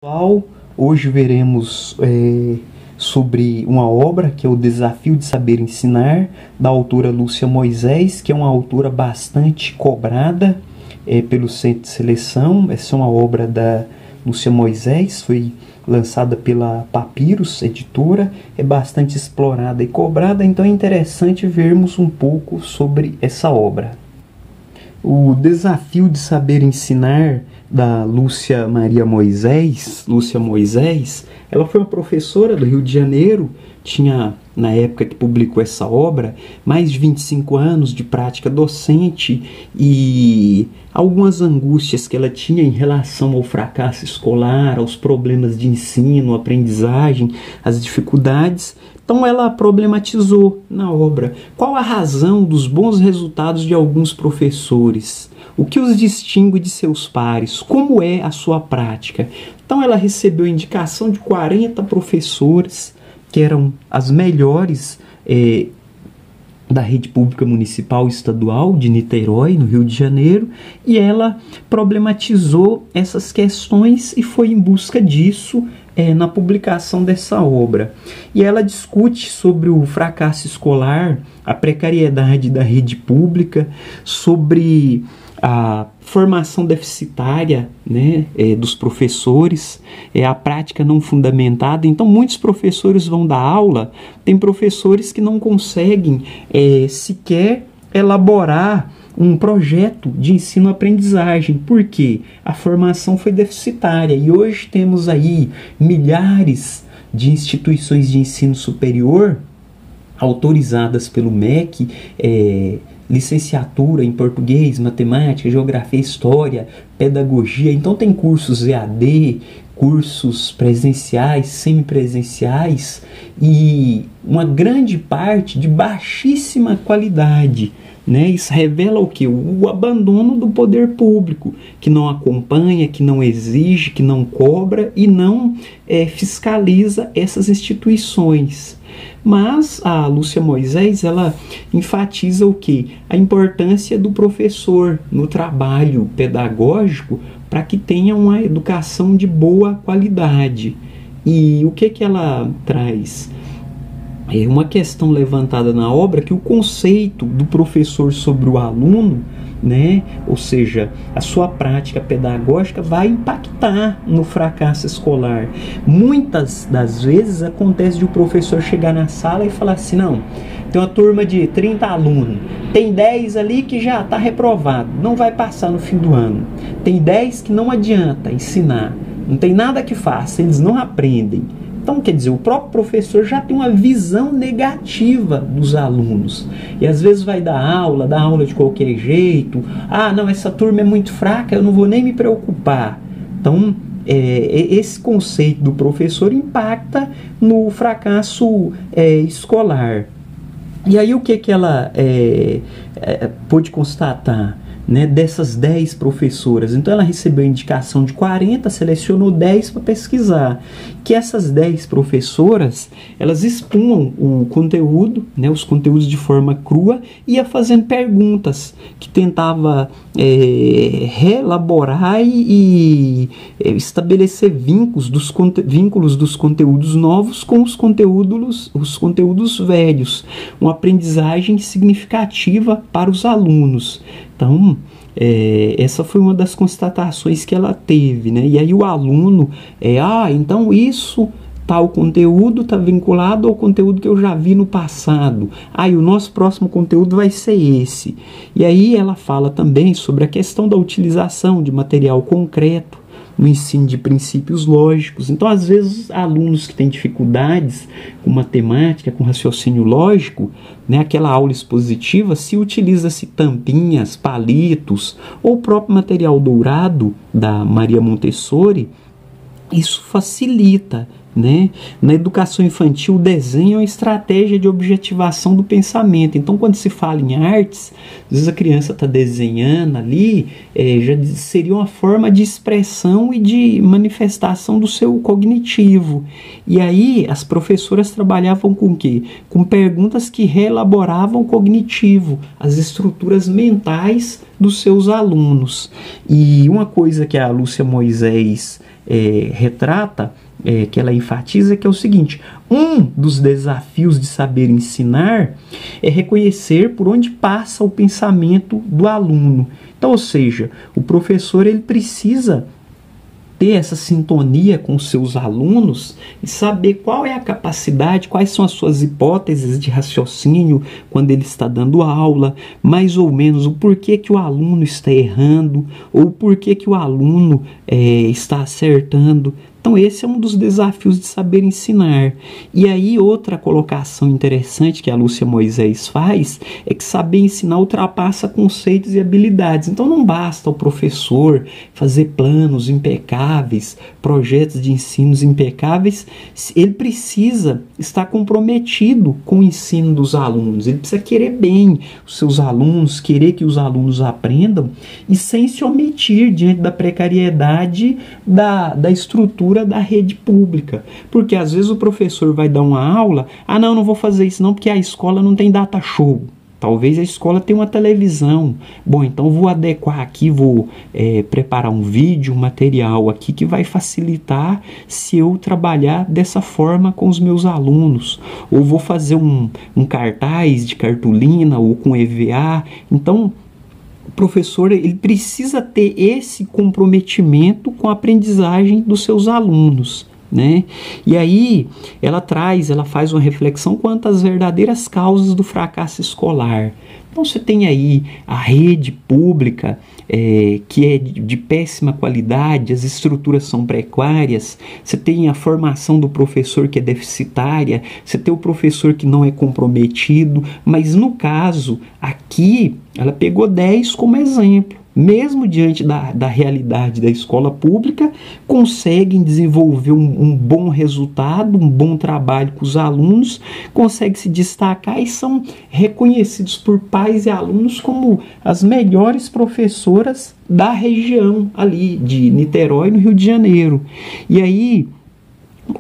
Pessoal, hoje veremos sobre uma obra que é o Desafio de Saber Ensinar, da autora Lúcia Moisés, que é uma autora bastante cobrada pelo Centro de Seleção. Essa é uma obra da Lúcia Moisés, foi lançada pela Papyrus Editora, é bastante explorada e cobrada, então é interessante vermos um pouco sobre essa obra. O Desafio de Saber Ensinar, da Lúcia Moisés, ela foi uma professora do Rio de Janeiro, tinha, na época que publicou essa obra, mais de 25 anos de prática docente e algumas angústias que ela tinha em relação ao fracasso escolar, aos problemas de ensino, aprendizagem, as dificuldades. Então ela problematizou na obra qual a razão dos bons resultados de alguns professores, o que os distingue de seus pares, como é a sua prática. Então ela recebeu indicação de 40 professores, que eram as melhores da rede pública municipal e estadual de Niterói, no Rio de Janeiro, e ela problematizou essas questões e foi em busca disso na publicação dessa obra. E ela discute sobre o fracasso escolar, a precariedade da rede pública, sobre a formação deficitária, né, dos professores, a prática não fundamentada. Então muitos professores vão dar aula, tem professores que não conseguem sequer elaborar um projeto de ensino-aprendizagem, porque a formação foi deficitária. E hoje temos aí milhares de instituições de ensino superior autorizadas pelo MEC, licenciatura em português, matemática, geografia, história, pedagogia. Então tem cursos EAD, cursos presenciais, semipresenciais e uma grande parte de baixíssima qualidade, né? Isso revela o quê? O abandono do poder público, que não acompanha, que não exige, que não cobra e não fiscaliza essas instituições. Mas a Lúcia Moisés, ela enfatiza o quê? A importância do professor no trabalho pedagógico para que tenha uma educação de boa qualidade. E o que ela traz? É uma questão levantada na obra, que o conceito do professor sobre o aluno, né, ou seja, a sua prática pedagógica vai impactar no fracasso escolar. Muitas das vezes acontece de o professor chegar na sala e falar assim: não, tem uma turma de 30 alunos, tem 10 ali que já está reprovado, não vai passar no fim do ano, tem 10 que não adianta ensinar, não tem nada que faça, eles não aprendem. Então, quer dizer, o próprio professor já tem uma visão negativa dos alunos. E às vezes vai dar aula de qualquer jeito. Ah, não, essa turma é muito fraca, eu não vou nem me preocupar. Então, esse conceito do professor impacta no fracasso escolar. E aí o que ela pôde constatar? Né, dessas 10 professoras, então ela recebeu a indicação de 40, selecionou 10 para pesquisar, que essas 10 professoras, elas expunham o conteúdo, né, os conteúdos de forma crua, e ia fazendo perguntas que tentava reelaborar e estabelecer vínculos dos conteúdos novos com os conteúdos velhos, uma aprendizagem significativa para os alunos. Então, essa foi uma das constatações que ela teve, né? E aí o aluno, então isso, tal conteúdo está vinculado ao conteúdo que eu já vi no passado. E o nosso próximo conteúdo vai ser esse. E aí ela fala também sobre a questão da utilização de material concreto no ensino de princípios lógicos. Então, às vezes, alunos que têm dificuldades com matemática, com raciocínio lógico, né, aquela aula expositiva, se utiliza-se tampinhas, palitos, ou o próprio material dourado da Maria Montessori, isso facilita. Né? Na educação infantil, o desenho é uma estratégia de objetivação do pensamento. Então, quando se fala em artes, às vezes a criança está desenhando ali, já seria uma forma de expressão e de manifestação do seu cognitivo. E aí as professoras trabalhavam com o quê? Com perguntas que reelaboravam o cognitivo, as estruturas mentais dos seus alunos. E uma coisa que a Lúcia Moisés retrata, que ela enfatiza, que é o seguinte: um dos desafios de saber ensinar é reconhecer por onde passa o pensamento do aluno. Então, ou seja, o professor ele precisa ter essa sintonia com os seus alunos e saber qual é a capacidade, quais são as suas hipóteses de raciocínio quando ele está dando aula, mais ou menos o porquê que o aluno está errando ou o porquê que o aluno está acertando. Então esse é um dos desafios de saber ensinar. E aí outra colocação interessante que a Lúcia Moisés faz é que saber ensinar ultrapassa conceitos e habilidades. Então não basta o professor fazer planos impecáveis, projetos de ensinos impecáveis, ele precisa estar comprometido com o ensino dos alunos, ele precisa querer bem os seus alunos, querer que os alunos aprendam e sem se omitir diante da precariedade da estrutura da rede pública, porque às vezes o professor vai dar uma aula, não vou fazer isso não porque a escola não tem data show, talvez a escola tenha uma televisão, bom, então vou adequar aqui, vou preparar um vídeo, um material aqui que vai facilitar se eu trabalhar dessa forma com os meus alunos, ou vou fazer um cartaz de cartolina ou com EVA, então o professor ele precisa ter esse comprometimento com a aprendizagem dos seus alunos, né? E aí ela faz uma reflexão quanto às verdadeiras causas do fracasso escolar. Então você tem aí a rede pública que é de péssima qualidade, as estruturas são precárias, você tem a formação do professor que é deficitária, você tem o professor que não é comprometido, mas no caso aqui ela pegou 10 como exemplo. Mesmo diante da realidade da escola pública, conseguem desenvolver um bom resultado, um bom trabalho com os alunos, conseguem se destacar e são reconhecidos por pais e alunos como as melhores professoras da região ali de Niterói, no Rio de Janeiro. E aí,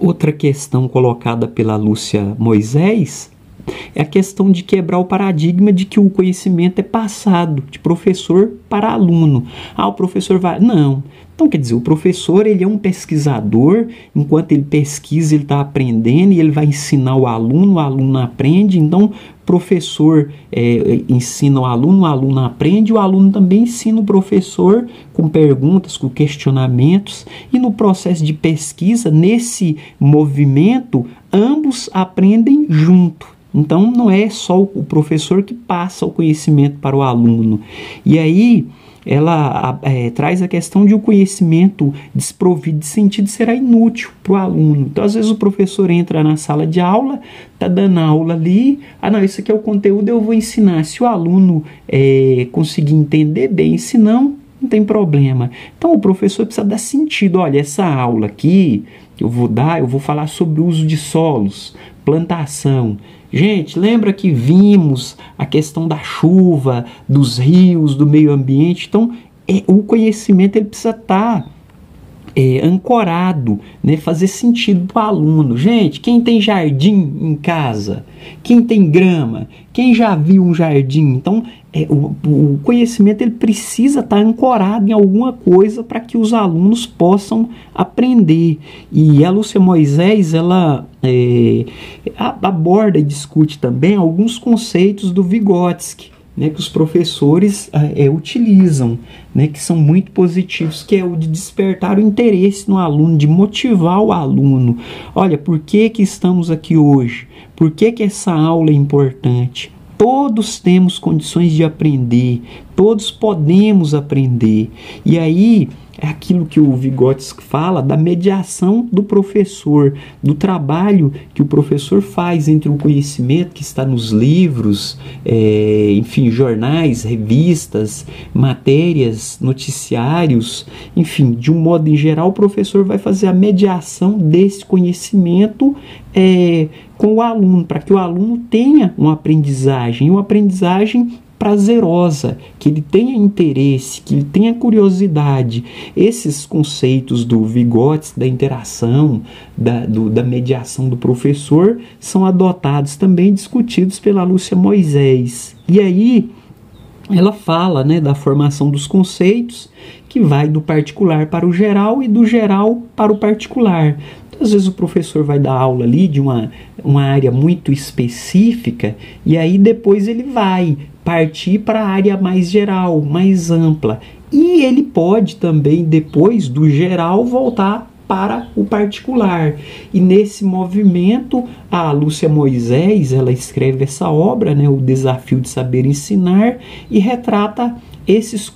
outra questão colocada pela Lúcia Moisés é a questão de quebrar o paradigma de que o conhecimento é passado de professor para aluno. O professor vai... Não. Então, quer dizer, o professor ele é um pesquisador, enquanto ele pesquisa, ele está aprendendo e ele vai ensinar o aluno aprende. Então, o professor ensina o aluno aprende, e o aluno também ensina o professor com perguntas, com questionamentos, e no processo de pesquisa, nesse movimento, ambos aprendem junto. Então, não é só o professor que passa o conhecimento para o aluno. E aí, ela traz a questão de o conhecimento desprovido de sentido será inútil para o aluno. Então, às vezes, o professor entra na sala de aula, está dando aula ali, isso aqui é o conteúdo, eu vou ensinar. Se o aluno conseguir entender bem, se não tem problema. Então, o professor precisa dar sentido. Olha, essa aula aqui que eu vou falar sobre o uso de solos, plantação. Gente, lembra que vimos a questão da chuva, dos rios, do meio ambiente? Então, o conhecimento ele precisa estar ancorado, né? Fazer sentido para o aluno. Gente, quem tem jardim em casa? Quem tem grama? Quem já viu um jardim? Então, o conhecimento ele precisa estar ancorado em alguma coisa para que os alunos possam aprender. E a Lúcia Moisés ela aborda e discute também alguns conceitos do Vygotsky, né, que os professores utilizam, né, que são muito positivos, que é o de despertar o interesse no aluno, de motivar o aluno. Olha, por que estamos aqui hoje? Por que essa aula é importante? Todos temos condições de aprender, todos podemos aprender. E aí é aquilo que o Vygotsky fala da mediação do professor, do trabalho que o professor faz entre o conhecimento que está nos livros, enfim, jornais, revistas, matérias, noticiários, enfim, de um modo em geral, o professor vai fazer a mediação desse conhecimento com o aluno, para que o aluno tenha uma aprendizagem prazerosa, que ele tenha interesse, que ele tenha curiosidade. Esses conceitos do Vygotsky, da interação, da mediação do professor, são adotados também, discutidos pela Lúcia Moisés. E aí, ela fala, né, da formação dos conceitos, que vai do particular para o geral e do geral para o particular. Então, às vezes o professor vai dar aula ali de uma área muito específica, e aí depois ele vai partir para a área mais geral, mais ampla. E ele pode também, depois do geral, voltar para o particular. E nesse movimento, a Lúcia Moisés, ela escreve essa obra, né, O Desafio de Saber Ensinar, e retrata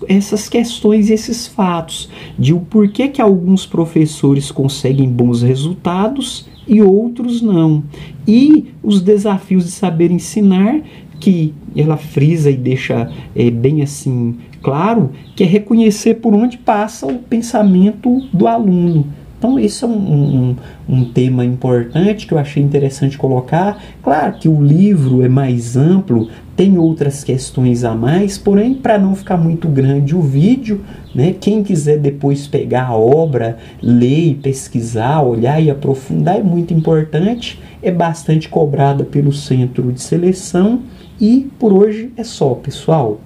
essas questões, esses fatos, de o porquê que alguns professores conseguem bons resultados e outros não. E os desafios de saber ensinar, que ela frisa e deixa bem assim claro, que é reconhecer por onde passa o pensamento do aluno. Então esse é um tema importante que eu achei interessante colocar. Claro que o livro é mais amplo, tem outras questões a mais, porém, para não ficar muito grande o vídeo, né, quem quiser depois pegar a obra, ler e pesquisar, olhar e aprofundar, é muito importante, é bastante cobrada pelo Centro de Seleção. E por hoje é só, pessoal.